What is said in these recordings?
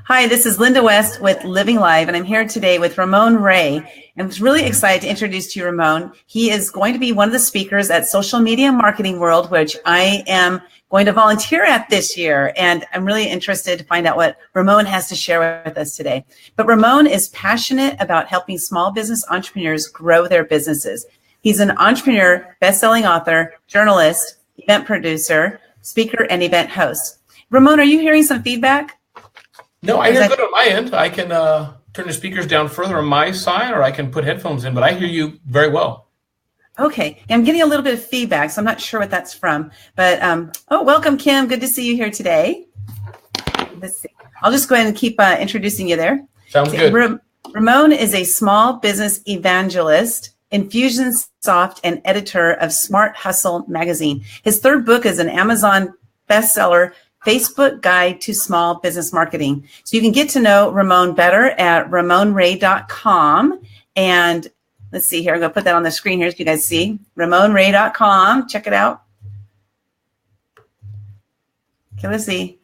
Hi, this is Linda West with Living Live, and I'm here today with Ramon Ray. And I'm really excited to introduce to you Ramon. He is going to be one of the speakers at Social Media Marketing World, which I am going to volunteer at this year. And I'm really interested to find out what Ramon has to share with us today. But Ramon is passionate about helping small business entrepreneurs grow their businesses. He's an entrepreneur, best-selling author, journalist, event producer, speaker, and event host. Ramon, are you hearing some feedback? No, I hear good on my end. I can turn the speakers down further on my side, or I can put headphones in, but I hear you very well. Okay. I'm getting a little bit of feedback, so I'm not sure what that's from. But, welcome, Kim. Good to see you here today. Let's see. I'll just go ahead and keep introducing you there. Sounds good. Ramon is a small business evangelist, Infusionsoft, and editor of Smart Hustle magazine. His third book is an Amazon bestseller, Facebook Guide to Small Business Marketing. So you can get to know Ramon better at ramonray.com. And let's see here. I'm going to put that on the screen here so you guys see. ramonray.com. Check it out. Okay, let's see.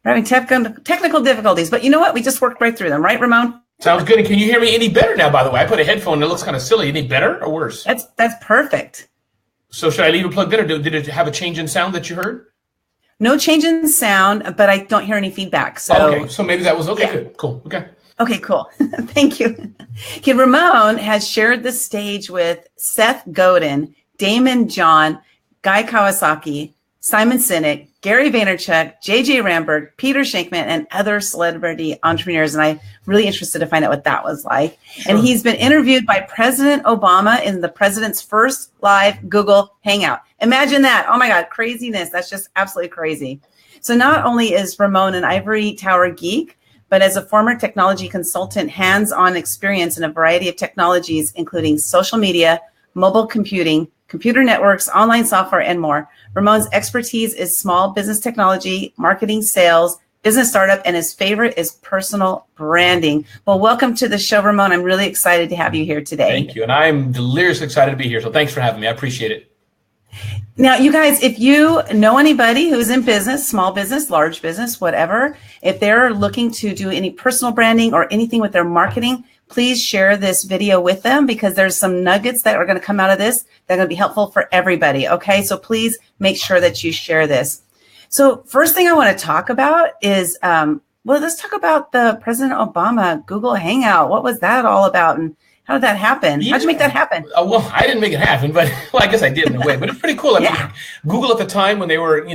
We're having technical difficulties, but you know what? We just worked right through them, right, Ramon? Sounds good. And can you hear me any better now, by the way? I put a headphone and it looks kind of silly. Any better or worse? That's perfect. So should I leave it plugged in, or did it have a change in sound that you heard? No change in sound, but I don't hear any feedback. So, okay, so maybe that was okay. Yeah. Good, cool. Okay, cool. Thank you. Okay, Ramon has shared the stage with Seth Godin, Daymond John, Guy Kawasaki, Simon Sinek, Gary Vaynerchuk, JJ Ramberg, Peter Shankman, and other celebrity entrepreneurs. And I'm really interested to find out what that was like. Sure. And he's been interviewed by President Obama in the president's first live Google Hangout. Imagine that. Oh my God, craziness. That's just absolutely crazy. So not only is Ramon an ivory tower geek, but as a former technology consultant, hands-on experience in a variety of technologies, including social media, mobile computing, computer networks, online software, and more. Ramon's expertise is small business technology, marketing, sales, business startup, and his favorite is personal branding. Well, welcome to the show, Ramon. I'm really excited to have you here today. Thank you. And I'm deliriously excited to be here. So thanks for having me. I appreciate it. Now, you guys, if you know anybody who's in business, small business, large business, whatever, if they're looking to do any personal branding or anything with their marketing, please share this video with them, because there's some nuggets that are going to come out of this that are going to be helpful for everybody. Okay, so please make sure that you share this. So first thing I want to talk about is, let's talk about the President Obama Google Hangout. What was that all about? And how did that happen? How'd you make that happen? Well, I didn't make it happen, but I guess I did in a way. But it's pretty cool. I mean, Google at the time, when they were,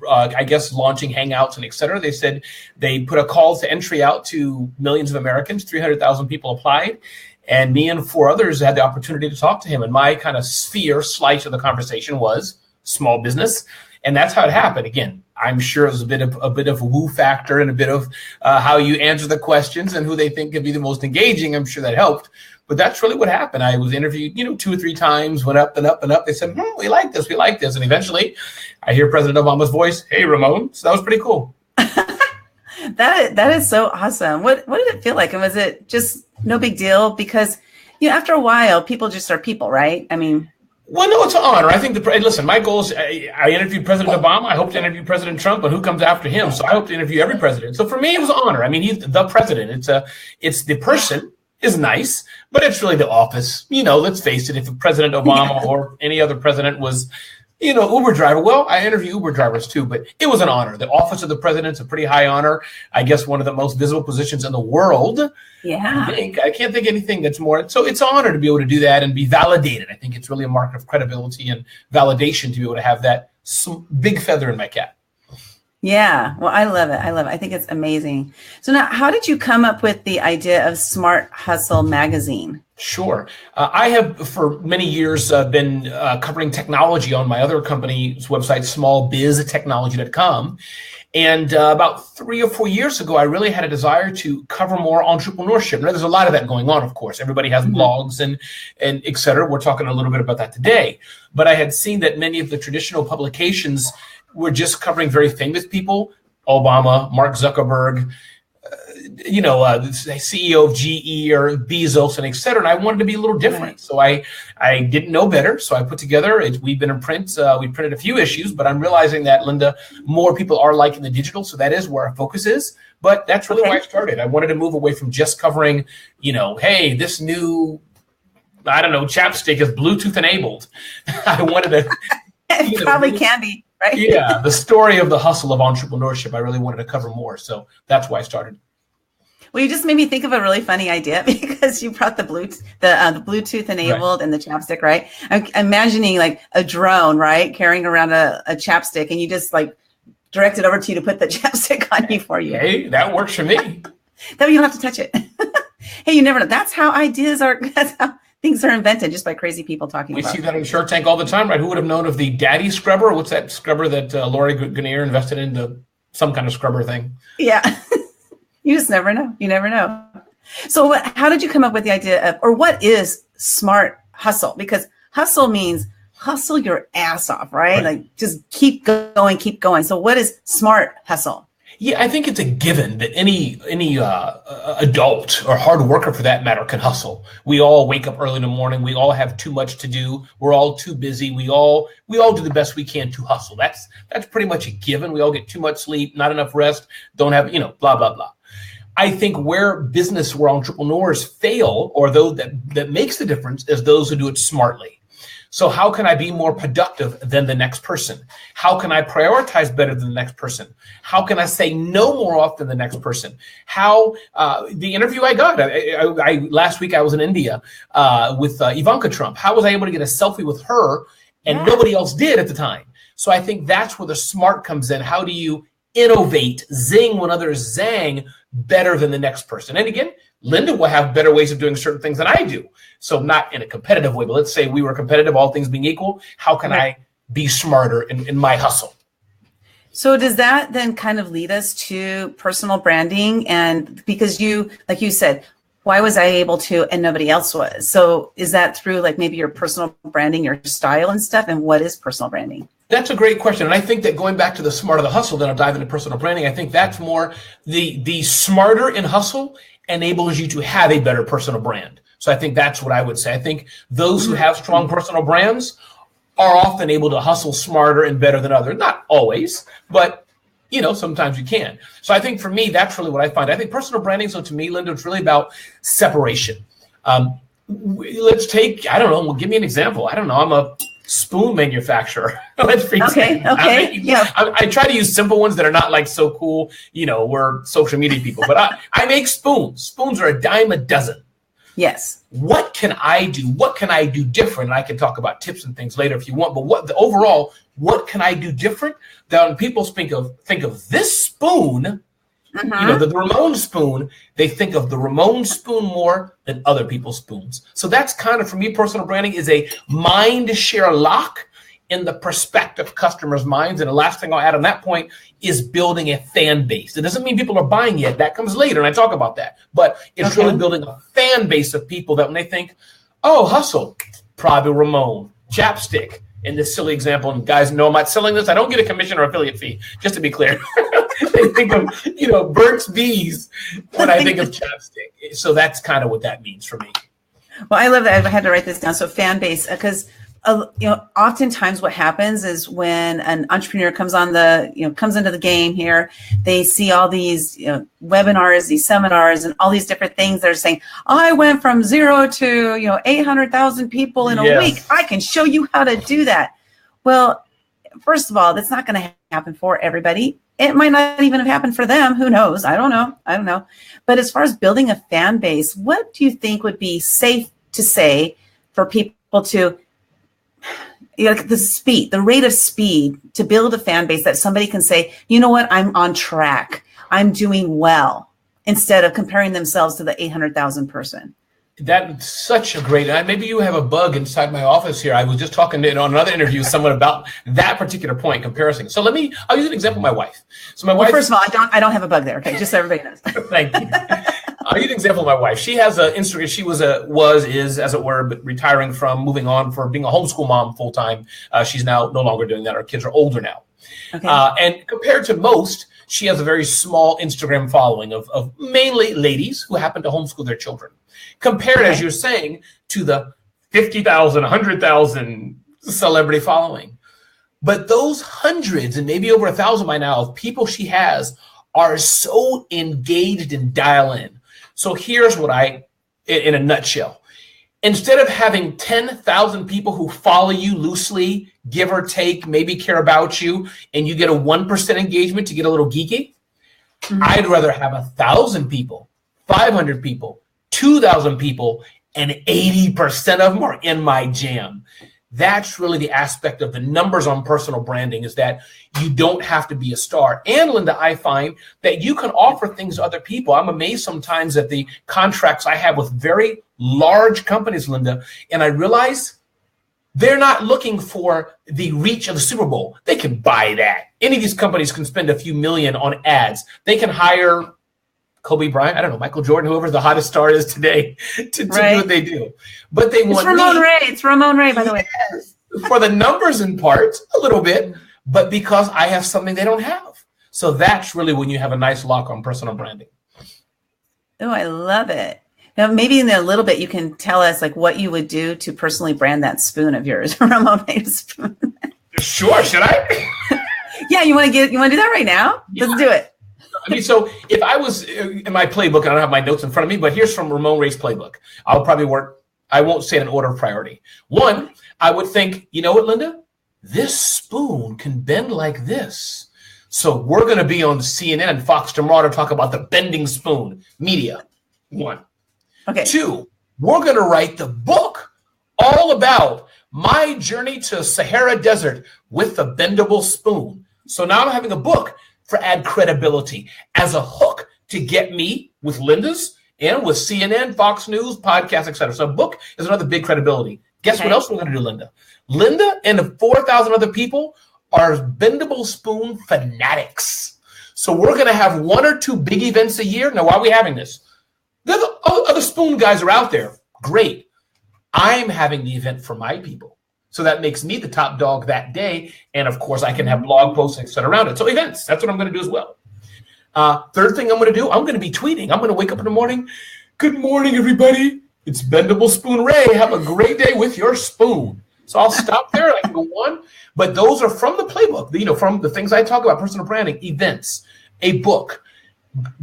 I guess launching Hangouts and et cetera, they said they put a call to entry out to millions of Americans. 300,000 people applied, and me and 4 others had the opportunity to talk to him. And my kind of slice of the conversation was small business, and that's how it happened. Again, I'm sure it was a bit of a woo factor and a bit of how you answer the questions and who they think could be the most engaging. I'm sure that helped. But that's really what happened. I was interviewed, 2 or 3 times, went up and up and up. They said, we like this. And eventually I hear President Obama's voice, hey, Ramon. So that was pretty cool. That is so awesome. What did it feel like? And was it just no big deal? Because, after a while, people just are people, right? I mean. Well, no, it's an honor. I think listen, my goal is I interviewed President Obama. I hope to interview President Trump, but who comes after him? So I hope to interview every president. So for me, it was an honor. I mean, he's the president. It's the person. Is nice, but it's really the office. Let's face it, if President Obama or any other president was, Uber driver, well, I interview Uber drivers too, but it was an honor. The office of the president's a pretty high honor. I guess one of the most visible positions in the world. Yeah. I can't think of anything that's more. So it's an honor to be able to do that and be validated. I think it's really a mark of credibility and validation to be able to have that big feather in my cap. Yeah, well, I love it. I think it's amazing. So now, how did you come up with the idea of Smart Hustle magazine? Sure. I have for many years been covering technology on my other company's website, smallbiztechnology.com. And about 3 or 4 years ago, I really had a desire to cover more entrepreneurship. Now, there's a lot of that going on, of course. Everybody has blogs and et cetera. We're talking a little bit about that today. But I had seen that many of the traditional publications were just covering very famous people, Obama, Mark Zuckerberg, the CEO of GE or Bezos and et cetera. And I wanted to be a little different. Right. So I didn't know better. So I put together, we've been in print. We printed a few issues, but I'm realizing that, Linda, more people are liking the digital. So that is where our focus is. But that's really why I started. I wanted to move away from just covering, hey, this new, chapstick is Bluetooth enabled. I wanted to. It probably can be. Right? Yeah, the story of the hustle of entrepreneurship. I really wanted to cover more. So that's why I started. Well, you just made me think of a really funny idea because you brought the Bluetooth enabled and the chapstick, right? I'm imagining like a drone, right, carrying around a chapstick, and you just like direct it over to you to put the chapstick on you for you. Hey, that works for me. That way you don't have to touch it. Hey, you never know. That's how ideas are. That's how things are invented, just by crazy people talking about it. We see that in Shark Tank all the time, right? Who would have known of the daddy scrubber? What's that scrubber that Lori Greiner invested into? Some kind of scrubber thing. Yeah. You just never know. You never know. So how did you come up with the idea of, or what is smart hustle? Because hustle means hustle your ass off, right? Like just keep going, keep going. So what is smart hustle? Yeah, I think it's a given that any adult or hard worker, for that matter, can hustle. We all wake up early in the morning. We all have too much to do. We're all too busy. We all do the best we can to hustle. That's pretty much a given. We all get too much sleep, not enough rest, don't have, blah, blah, blah. I think where entrepreneurs fail, or those that makes the difference, is those who do it smartly. So how can I be more productive than the next person? How can I prioritize better than the next person? How can I say no more often than the next person? How the interview I got, last week I was in India with Ivanka Trump. How was I able to get a selfie with her and nobody else did at the time? So I think that's where the smart comes in. How do you innovate, zing when others zang, better than the next person? And again, Linda will have better ways of doing certain things than I do. So not in a competitive way, but let's say we were competitive, all things being equal. How can I be smarter in my hustle? So does that then kind of lead us to personal branding? And because you, like you said, why was I able to and nobody else was? So is that through like maybe your personal branding, your style and stuff? And what is personal branding? That's a great question. And I think that going back to the smart of the hustle, then I'll dive into personal branding. I think that's more the smarter in hustle enables you to have a better personal brand. So I think that's what I would say. I think those who have strong personal brands are often able to hustle smarter and better than others. Not always, but sometimes you can. So I think for me, that's really what I find. I think personal branding, so to me, Linda, it's really about separation. Let's take, give me an example. I'm a spoon manufacturer. Okay. I try to use simple ones that are not like so cool, we're social media people, but I make spoons. Spoons are a dime a dozen. Yes. What can I do? What can I do different? And I can talk about tips and things later if you want, but what can I do different? That when people think of this spoon, the Ramon spoon, they think of the Ramon spoon more than other people's spoons. So that's kind of, for me, personal branding is a mind share lock in the prospective customers' minds. And the last thing I'll add on that point is building a fan base. It doesn't mean people are buying yet. That comes later, and I talk about that. But it's really building a fan base of people that when they think, oh, hustle, probably Ramon, chapstick, in this silly example, and guys know I'm not selling this. I don't get a commission or affiliate fee, just to be clear. They think of Burt's Bees when I think of chapstick. So that's kind of what that means for me. Well, I love that. I had to write this down. So fan base, because oftentimes what happens is when an entrepreneur comes into the game here, they see all these webinars, these seminars, and all these different things that are saying, I went from 0 to 800,000 people in a week. I can show you how to do that. Well, first of all, that's not going to happen for everybody. It might not even have happened for them. Who knows? I don't know. But as far as building a fan base, what do you think would be safe to say for people to, the rate of speed to build a fan base that somebody can say, you know what, I'm on track, I'm doing well, instead of comparing themselves to the 800,000 person? That's such a great, maybe you have a bug inside my office here. I was just talking on another interview with someone about that particular point, comparison. So I'll use an example of my wife. So my wife, first of all, I don't have a bug there. Okay. Just so everybody knows. Thank you. I'll use an example of my wife. She has an Instagram. She is, as it were, but retiring from, moving on for being a homeschool mom full time. She's now no longer doing that. Our kids are older now. Okay. And compared to most, she has a very small Instagram following of mainly ladies who happen to homeschool their children. Compared, as you're saying, to the 50,000, 100,000 celebrity following. But those hundreds and maybe over 1,000 by now of people she has are so engaged and dial in. So here's what in a nutshell. Instead of having 10,000 people who follow you loosely, give or take, maybe care about you, and you get a 1% engagement to get a little geeky, I'd rather have 1,000 people, 500 people, 2,000 people, and 80% of them are in my jam. That's really the aspect of the numbers on personal branding, is that you don't have to be a star. And Linda, I find that you can offer things to other people. I'm amazed sometimes at the contracts I have with very large companies, Linda, and I realize they're not looking for the reach of the Super Bowl. They can buy that. Any of these companies can spend a few million on ads. They can hire Kobe Bryant, I don't know, Michael Jordan, whoever the hottest star is today, to do what they do. But they want Ramon Ray. It's Ramon Ray, by the way. For the numbers in part, a little bit, but because I have something they don't have. So that's really when you have a nice lock on personal branding. Oh, I love it. Now, maybe in a little bit, you can tell us like what you would do to personally brand that spoon of yours, Ramon Ray spoon. Sure. Should I? Yeah. You want to do that right now? Yeah. Let's do it. I mean, so if I was in my playbook, I don't have my notes in front of me, but here's from Ramon Ray's playbook. I'll probably I won't say it in order of priority. One, I would think, you know what, Linda? This spoon can bend like this. So we're going to be on CNN and Fox tomorrow to talk about the bending spoon. Media. One. Okay. Two, we're going to write the book all about my journey to Sahara Desert with the bendable spoon. So now I'm having a book for add credibility as a hook to get me with Linda's and with CNN, Fox News, podcasts, etc. So a book is another big credibility. Guess what else we're going to do, Linda? Linda and the 4,000 other people are bendable spoon fanatics. So we're going to have 1 or 2 big events a year. Now, why are we having this? There's other spoon guys are out there. Great. I'm having the event for my people. So that makes me the top dog that day. And of course, I can have blog posts, et cetera, around it. So events, that's what I'm going to do as well. Third thing I'm going to do, I'm going to be tweeting. I'm going to wake up in the morning. Good morning, everybody. It's Bendable Spoon Ray. Have a great day with your spoon. So I'll stop there. I can go on. But those are from the playbook, from the things I talk about, personal branding, events, a book.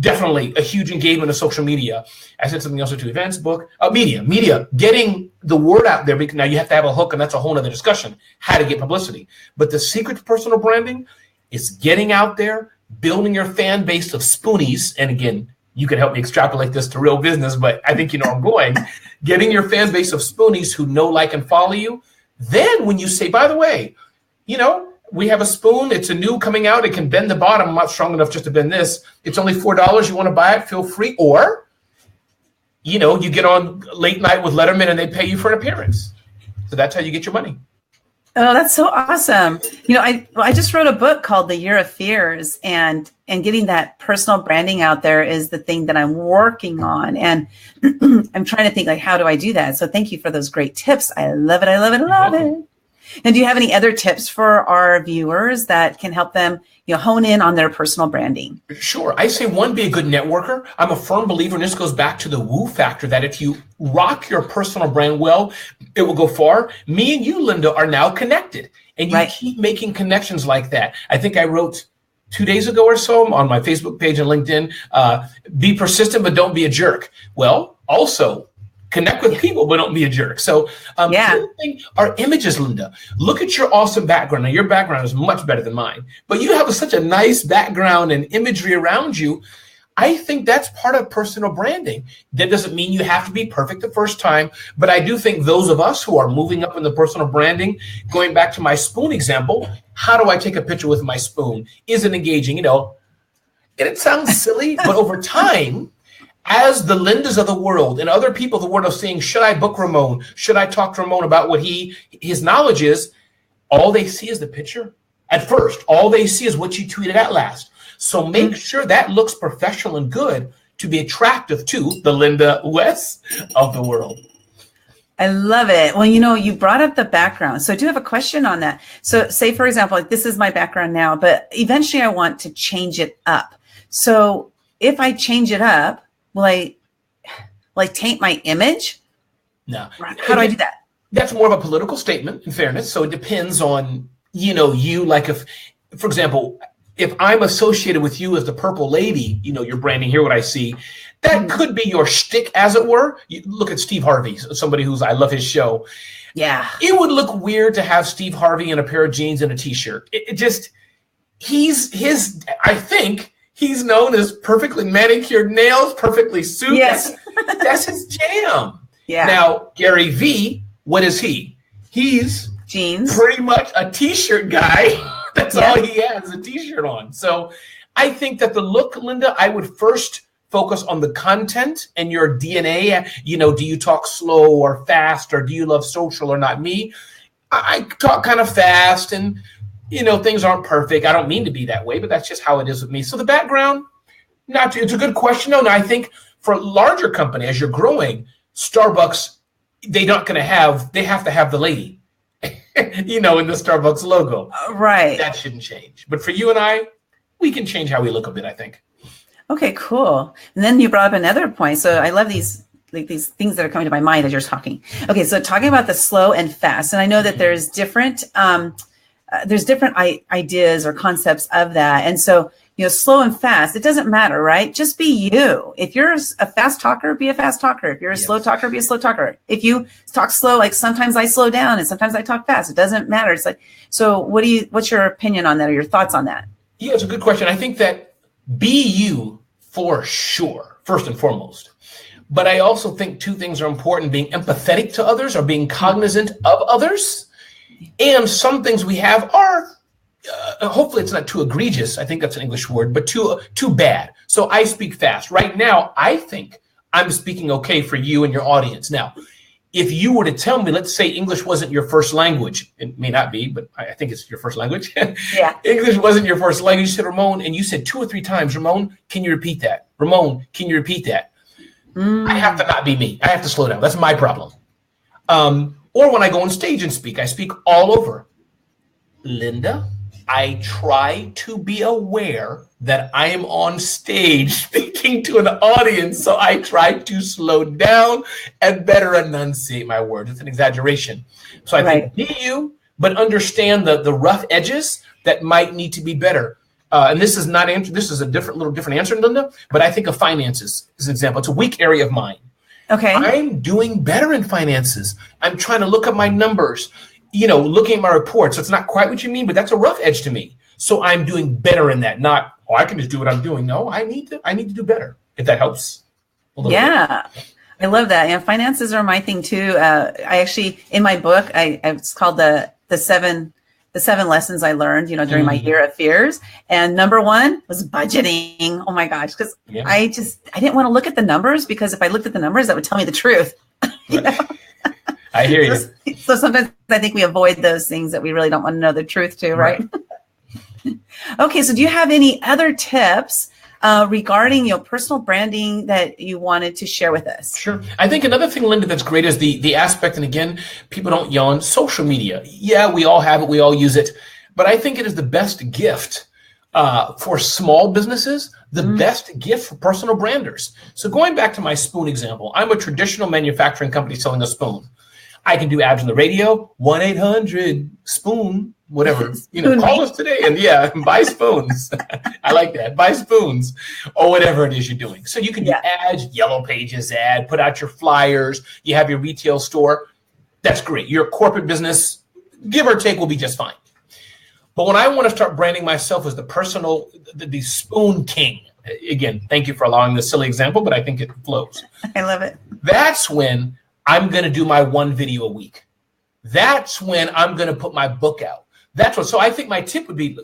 Definitely a huge engagement of social media. I said something else to events, book, media, getting the word out there. Because now you have to have a hook, and that's a whole other discussion, how to get publicity. But the secret to personal branding is getting out there, building your fan base of spoonies. And again, you can help me extrapolate this to real business, but I think you know where I'm going. Getting your fan base of spoonies who know, like, and follow you. Then when you say, by the way, we have a spoon. It's a new coming out. It can bend the bottom. I'm not strong enough just to bend this. It's only $4. You want to buy it? Feel free. Or, you get on late night with Letterman and they pay you for an appearance. So that's how you get your money. Oh, that's so awesome. I just wrote a book called The Year of Fears, and getting that personal branding out there is the thing that I'm working on. And I'm trying to think, like, how do I do that? So thank you for those great tips. I love it. I love it. I love it. And do you have any other tips for our viewers that can help them, hone in on their personal branding? Sure. I say one, be a good networker. I'm a firm believer, and this goes back to the woo factor, that if you rock your personal brand well, it will go far. Me and you, Linda, are now connected, and you keep making connections like that. I think I wrote 2 days ago or so on my Facebook page and LinkedIn, be persistent, but don't be a jerk. Well, also, connect with people, but don't be a jerk. So the other thing are images, Linda. Look at your awesome background. Now, your background is much better than mine, but you have such a nice background and imagery around you. I think that's part of personal branding. That doesn't mean you have to be perfect the first time, but I do think those of us who are moving up in the personal branding, going back to my spoon example, how do I take a picture with my spoon? Is it engaging? And it sounds silly, but over time, as the Lindas of the world and other people of the world are saying, should I book Ramon? Should I talk to Ramon about what his knowledge is? All they see is the picture. At first, all they see is what you tweeted at last. So make sure that looks professional and good to be attractive to the Linda West of the world. I love it. Well, you brought up the background. So I do have a question on that. So say, for example, like this is my background now, but eventually I want to change it up. So if I change it up, will I taint my image? No. How do I do that? That's more of a political statement, in fairness. So it depends on, you, like if, for example, if I'm associated with you as the purple lady, your branding, here what I see, that could be your shtick, as it were. You look at Steve Harvey, somebody I love his show. Yeah. It would look weird to have Steve Harvey in a pair of jeans and a t-shirt. I think he's known as perfectly manicured nails, perfectly suited. Yes. That's his jam. Yeah. Now, Gary V, what is he? He's jeans. Pretty much a t-shirt guy. That's all he has, a t-shirt on. So I think that the look, Linda, I would first focus on the content and your DNA. Do you talk slow or fast, or do you love social or not? Me, I talk kind of fast, and things aren't perfect. I don't mean to be that way, but that's just how it is with me. So the background, it's a good question. No, I think for a larger company, as you're growing, Starbucks, they have to have the lady, in the Starbucks logo. Right. That shouldn't change. But for you and I, we can change how we look a bit, I think. Okay, cool. And then you brought up another point. So I love these things that are coming to my mind as you're talking. Okay, so talking about the slow and fast, and I know that there's different ideas or concepts of that. And so, slow and fast, it doesn't matter, right? Just be you. If you're a fast talker, be a fast talker. If you're a slow talker, be a slow talker. If you talk slow, like sometimes I slow down and sometimes I talk fast, it doesn't matter. It's like, so what's your opinion on that, or your thoughts on that? Yeah, it's a good question. I think that be you for sure, first and foremost. But I also think two things are important: being empathetic to others, or being cognizant of others. And some things we have are, hopefully it's not too egregious. I think that's an English word, but too bad. So I speak fast. Right now, I think I'm speaking okay for you and your audience. Now, if you were to tell me, let's say English wasn't your first language, it may not be, but I think it's your first language. Yeah. English wasn't your first language. You said, Ramon, and you said 2 or 3 times, Ramon, can you repeat that? Ramon, can you repeat that? I have to not be me. I have to slow down. That's my problem. Or when I go on stage and speak, I speak all over. Linda, I try to be aware that I am on stage speaking to an audience, so I try to slow down and better enunciate my words. It's an exaggeration. So I think be you, but understand the rough edges that might need to be better. And this is a little different answer, Linda, but I think of finances as an example. It's a weak area of mine. Okay. I'm doing better in finances. I'm trying to look at my numbers, looking at my reports. So it's not quite what you mean, but that's a rough edge to me. So I'm doing better in that. Not, I can just do what I'm doing. No, I need to do better, if that helps. Yeah. Bit. I love that. And finances are my thing too. I actually, in my book, it's called the seven lessons I learned, during my year of fears. And number 1 was budgeting. Oh my gosh. Because I didn't want to look at the numbers, because if I looked at the numbers, that would tell me the truth. I hear you. So sometimes I think we avoid those things that we really don't want to know the truth to, right? Okay. So do you have any other tips regarding personal branding that you wanted to share with us? Sure. I think another thing, Linda, that's great is the aspect, and again, people don't yawn, social media. Yeah, we all have it. We all use it. But I think it is the best gift for small businesses, the best gift for personal branders. So going back to my spoon example, I'm a traditional manufacturing company selling a spoon. I can do ads on the radio, 1-800-SPOON, whatever, call us today and buy spoons. I like that. Buy spoons or whatever it is you're doing. So you can do ads, Yellow Pages ad, put out your flyers. You have your retail store. That's great. Your corporate business, give or take, will be just fine. But when I want to start branding myself as the spoon king, again, thank you for allowing this silly example, but I think it flows. I love it. That's when I'm going to do my 1 video a week. That's when I'm going to put my book out. So I think my tip would be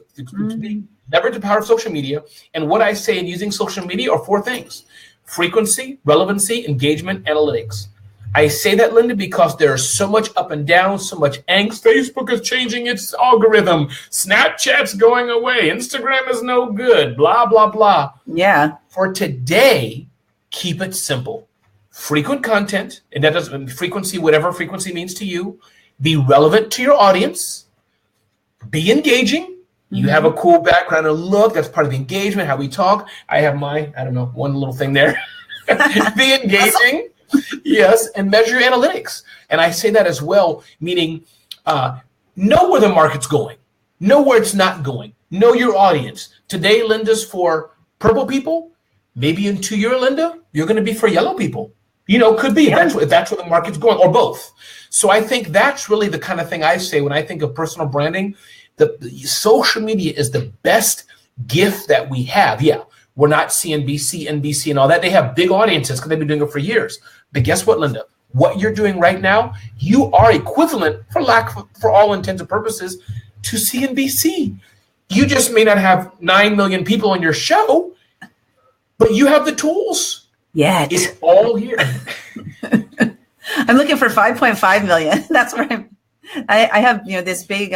leverage the power of social media. And what I say in using social media are 4 things: frequency, relevancy, engagement, analytics. I say that, Linda, because there's so much up and down, so much angst. Facebook is changing its algorithm. Snapchat's going away. Instagram is no good. Blah, blah, blah. Yeah. For today, keep it simple. frequent content, and that doesn't frequency, whatever frequency means to you, be relevant to your audience, be engaging. You have a cool background and look. That's part of the engagement, how we talk. I have my, I don't know, one little thing there. Be engaging. Yes, and measure your analytics. And I say that as well, meaning know where the market's going. Know where it's not going. Know your audience. Today, Linda's for purple people. Maybe in 2 years, Linda, you're going to be for yellow people. You know, could be. Yeah. That's where the market's going, or both. So I think that's really the kind of thing I say when I think of personal branding. The social media is the best gift that we have. Yeah, we're not CNBC, NBC, and all that. They have big audiences because they've been doing it for years. But guess what, Linda? What you're doing right now, you are equivalent, for all intents and purposes, to CNBC. You just may not have 9 million people on your show, but you have the tools. Yet. It's all here. I'm looking for 5.5 million. That's where I have, this big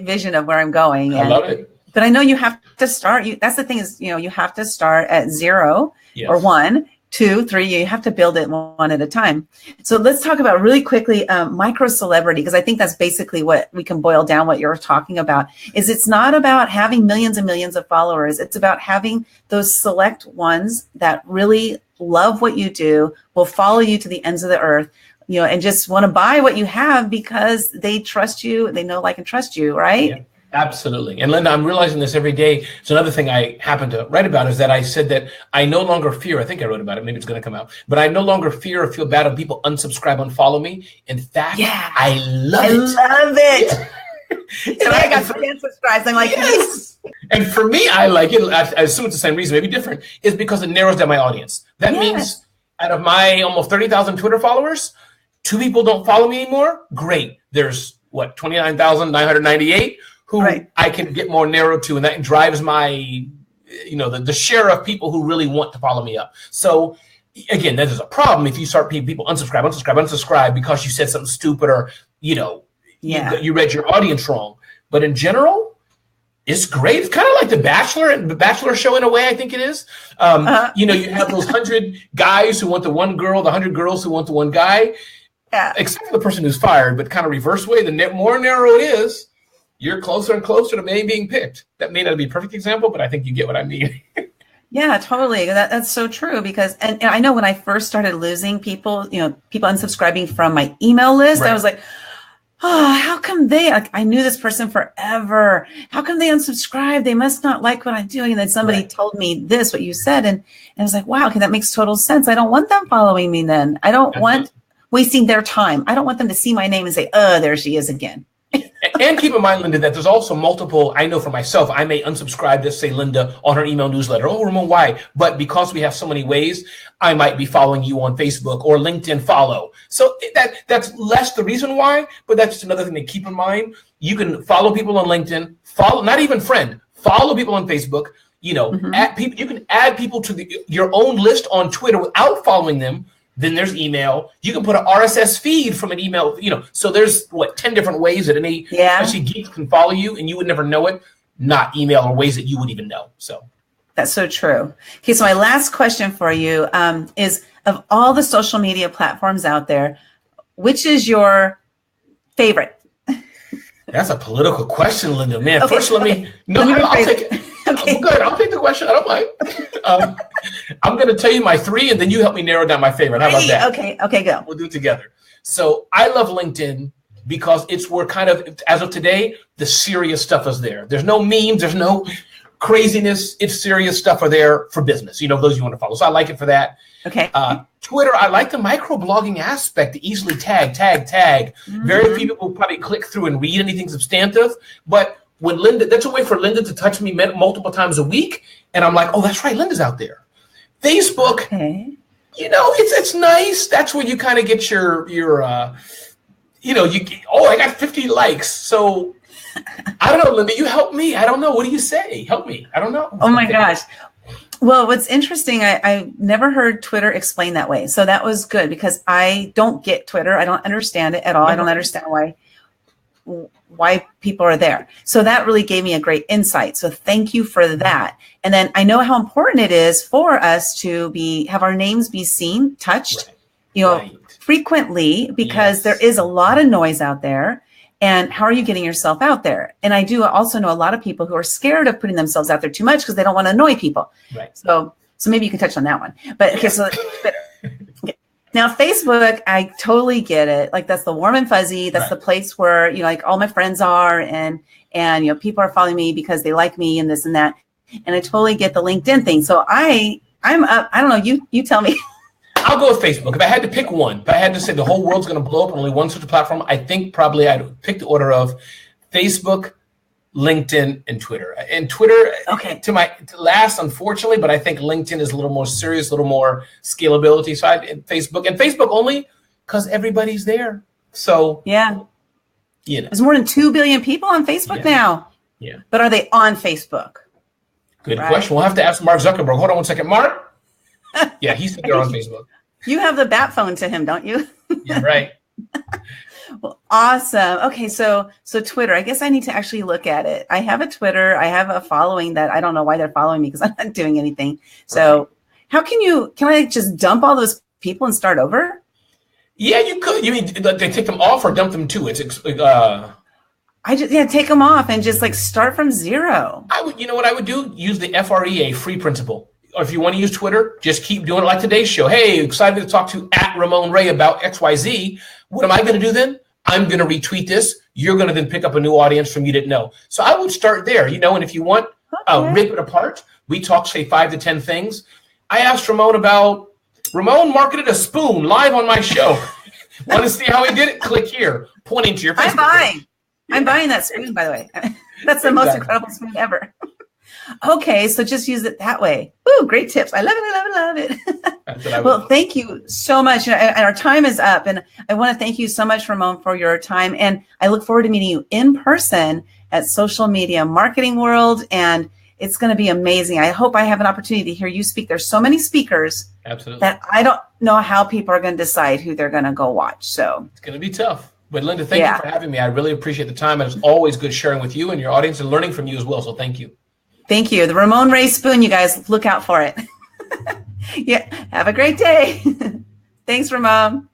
vision of where I'm going. I love it. But I know you have to start. That's the thing is, you have to start at 0 or 1, 2, 3. You have to build it one at a time. So let's talk about really quickly micro celebrity, because I think that's basically what we can boil down what you're talking about. Is it's not about having millions and millions of followers. It's about having those select ones that really love what you do, will follow you to the ends of the earth, and just want to buy what you have because they trust you. They know, like, and trust you, right? Yeah. Absolutely. And Linda, I'm realizing this every day. So another thing I happen to write about is that I said that I no longer fear, I think I wrote about it, maybe it's going to come out, but I no longer fear or feel bad when people unsubscribe, unfollow me. In fact, I love it. I love it. Yeah. And I got 10 subscribes. I'm like, yes. And for me, I like it. I assume it's the same reason, maybe different, is because it narrows down my audience. That means out of my almost 30,000 Twitter followers, 2 people don't follow me anymore. Great. There's 29,998 who I can get more narrowed to, and that drives my, the share of people who really want to follow me up. So again, that is a problem if you start people unsubscribe because you said something stupid or, you read your audience wrong. But in general, it's great. It's kind of like The Bachelor show in a way, I think it is. You have those 100 guys who want the one girl, the 100 girls who want the one guy, except for the person who's fired, but kind of reverse way. The more narrow it is, you're closer and closer to maybe being picked. That may not be a perfect example, but I think you get what I mean. Yeah, totally. That's so true because, and I know when I first started losing people, people unsubscribing from my email list, I was like, oh, how come I knew this person forever. How come they unsubscribe? They must not like what I'm doing. And then somebody told me what you said. And I was like, wow, okay, that makes total sense. I don't want them following me then. I don't want wasting their time. I don't want them to see my name and say, oh, there she is again. And keep in mind, Linda, that there's also multiple, I know for myself, I may unsubscribe to, say, Linda on her email newsletter. Oh, Ramon, why? But because we have so many ways, I might be following you on Facebook or LinkedIn follow. So that's less the reason why, but that's just another thing to keep in mind. You can follow people on LinkedIn, not even follow people on Facebook, add people, you can add people to your own list on Twitter without following them. Then there's email. You can put an RSS feed from an email, so there's 10 different ways that especially geeks can follow you and you would never know it, not email or ways that you would even know. So that's so true. Okay. So my last question for you is, of all the social media platforms out there, which is your favorite? That's a political question, Linda. Man, first I'll take it. Okay. Good. I'll take the question. I don't mind. I'm going to tell you my 3, and then you help me narrow down my favorite. How about that? Okay, go. We'll do it together. So I love LinkedIn because it's where kind of, as of today, the serious stuff is there. There's no memes. There's no craziness. It's serious stuff are there for business. Those you want to follow. So I like it for that. Okay. Twitter, I like the microblogging aspect, to easily tag. Mm-hmm. Very few people will probably click through and read anything substantive, but when Linda, that's a way for Linda to touch me multiple times a week. And I'm like, oh, that's right. Linda's out there. Facebook, it's nice. That's where you kind of get your I got 50 likes. So I don't know, Linda, you help me. I don't know. What do you say? Help me. I don't know. Oh my gosh. Well, what's interesting, I never heard Twitter explained that way. So that was good because I don't get Twitter. I don't understand it at all. I don't understand why people are there. So that really gave me a great insight. So thank you for that. And then I know how important it is for us to have our names be seen, touched, frequently, because there is a lot of noise out there. And how are you getting yourself out there? And I do also know a lot of people who are scared of putting themselves out there too much because they don't want to annoy people. Right. So maybe you can touch on that one. But okay, so now Facebook, I totally get it. Like that's the warm and fuzzy. That's the place where, like all my friends are and people are following me because they like me and this and that. And I totally get the LinkedIn thing. So I'm up. I don't know. You tell me. I'll go with Facebook. If I had to pick one, if I had to say the whole world's going to blow up on only one social platform, I think probably I'd pick the order of Facebook, LinkedIn, and Twitter. And Twitter, to last, unfortunately, but I think LinkedIn is a little more serious, a little more scalability side. And Facebook only because everybody's there. So there's more than 2 billion people on Facebook now. Yeah, but are they on Facebook? Good question. We'll have to ask Mark Zuckerberg. Hold on one second, Mark. Yeah, he's there on Facebook. You have the bat phone to him, don't you? Yeah, right. Well, awesome. Okay, so Twitter. I guess I need to actually look at it. I have a Twitter. I have a following that I don't know why they're following me because I'm not doing anything. So how can I just dump all those people and start over? Yeah, you could. You mean they take them off or dump them too? I just take them off and just like start from zero. I would. You know what I would do? Use the FREA, free principle. Or if you want to use Twitter, just keep doing it like today's show. Hey, excited to talk to @Ramon Ray about XYZ. What am I going to do then? I'm going to retweet this. You're going to then pick up a new audience from you didn't know. So I would start there, and if you want, rip it apart. We talk, say, 5 to 10 things. I asked Ramon marketed a spoon live on my show. Want to see how he did it? Click here, pointing to your Facebook. I'm buying that spoon, by the way. That's the most incredible spoon ever. Okay, so just use it that way. Ooh, great tips. I love it. Well, thank you so much. And our time is up. And I want to thank you so much, Ramon, for your time. And I look forward to meeting you in person at Social Media Marketing World. And it's going to be amazing. I hope I have an opportunity to hear you speak. There's so many speakers that I don't know how people are going to decide who they're going to go watch. So it's going to be tough. But Linda, thank you for having me. I really appreciate the time. And it's always good sharing with you and your audience and learning from you as well. So thank you. Thank you. The Ramon Ray spoon, you guys, look out for it. Have a great day. Thanks, Ramon.